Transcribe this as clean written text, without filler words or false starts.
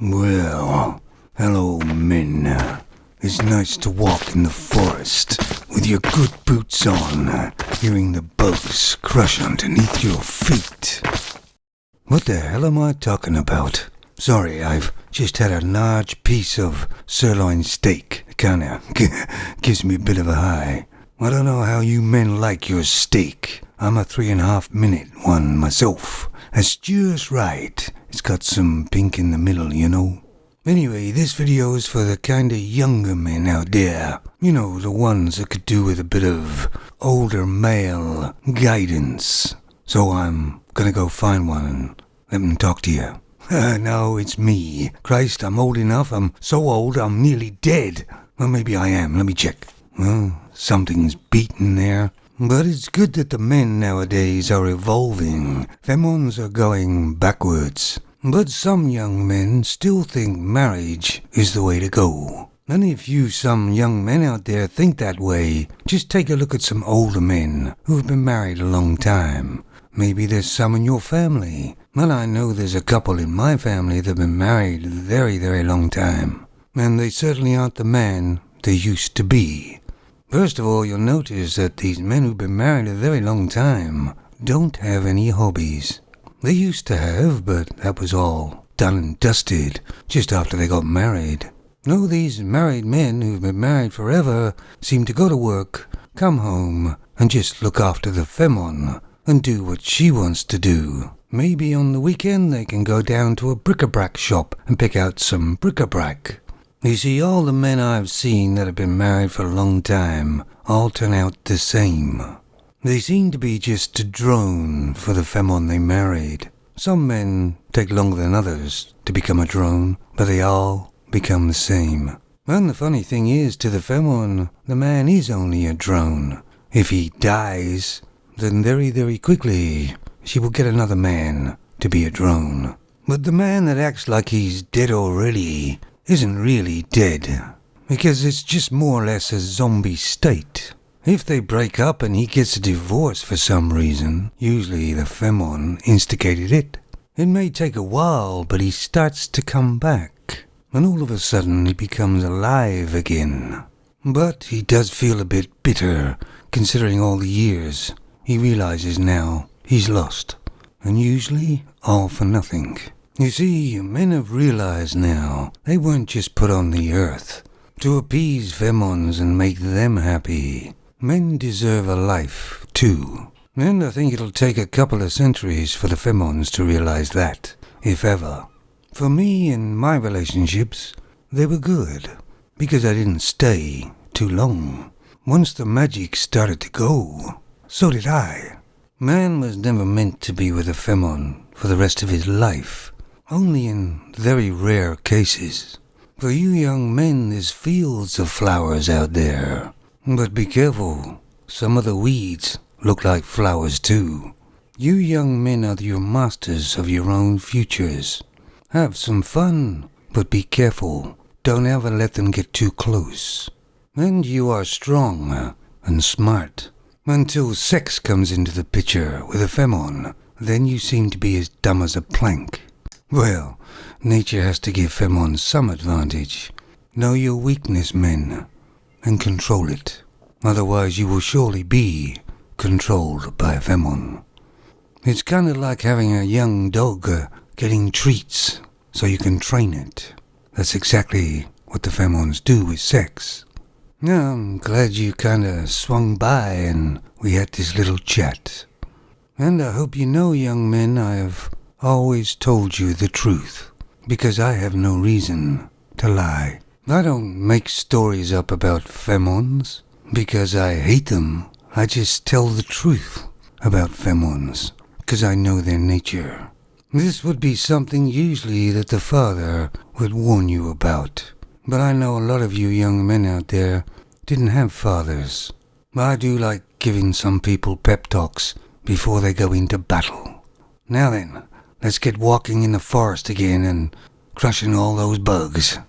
Well, hello, men. It's nice to walk in the forest with your good boots on, hearing the bugs crush underneath your feet. What the hell am I talking about? Sorry, I've just had a large piece of sirloin steak. It kinda gives me a bit of a high. I don't know how you men like your steak. I'm a 3.5-minute one myself. That's just right. It's got some pink in the middle, you know. Anyway, this video is for the kinda younger men out there. You know, the ones that could do with a bit of older male guidance. So I'm gonna go find one and let them talk to you. No, it's me. Christ, I'm old enough. I'm so old I'm nearly dead. Well, maybe I am. Let me check. Well, something's beaten there. But it's good that the men nowadays are evolving. Femons are going backwards. But some young men still think marriage is the way to go. And if you some young men out there think that way, just take a look at some older men who've been married a long time. Maybe there's some in your family. Well, I know there's a couple in my family that have been married a very, very long time. And they certainly aren't the man they used to be. First of all, you'll notice that these men who've been married a very long time don't have any hobbies. They used to have, but that was all done and dusted just after they got married. No, these married men who've been married forever seem to go to work, come home, and just look after the femon and do what she wants to do. Maybe on the weekend they can go down to a bric-a-brac shop and pick out some bric-a-brac. You see, all the men I've seen that have been married for a long time all turn out the same. They seem to be just a drone for the femon they married. Some men take longer than others to become a drone, but they all become the same. And the funny thing is, to the femon, the man is only a drone. If he dies, then very, very quickly she will get another man to be a drone. But the man that acts like he's dead already isn't really dead, because it's just more or less a zombie state. If they break up and he gets a divorce for some reason, usually the femon instigated it. It may take a while, but he starts to come back, and all of a sudden he becomes alive again. But he does feel a bit bitter, considering all the years. He realizes now he's lost, and usually all for nothing. You see, men have realized now they weren't just put on the earth to appease femons and make them happy. Men deserve a life, too. And I think it'll take a couple of centuries for the femons to realize that, if ever. For me and my relationships, they were good, because I didn't stay too long. Once the magic started to go, so did I. Man was never meant to be with a femon for the rest of his life. Only in very rare cases. For you young men, there's fields of flowers out there. But be careful, some of the weeds look like flowers too. You young men are your masters of your own futures. Have some fun, but be careful. Don't ever let them get too close. And you are strong and smart. Until sex comes into the picture with a femon, then you seem to be as dumb as a plank. Well, nature has to give femons some advantage. Know your weakness, men, and control it. Otherwise you will surely be controlled by a femon. It's kind of like having a young dog getting treats so you can train it. That's exactly what the femons do with sex. Now, I'm glad you kind of swung by and we had this little chat. And I hope you know, young men, I have always told you the truth, because I have no reason to lie. I don't make stories up about femons, because I hate them. I just tell the truth about femons, because I know their nature. This would be something usually that the father would warn you about. But I know a lot of you young men out there didn't have fathers. I do like giving some people pep talks before they go into battle. Now then, let's get walking in the forest again and crushing all those bugs.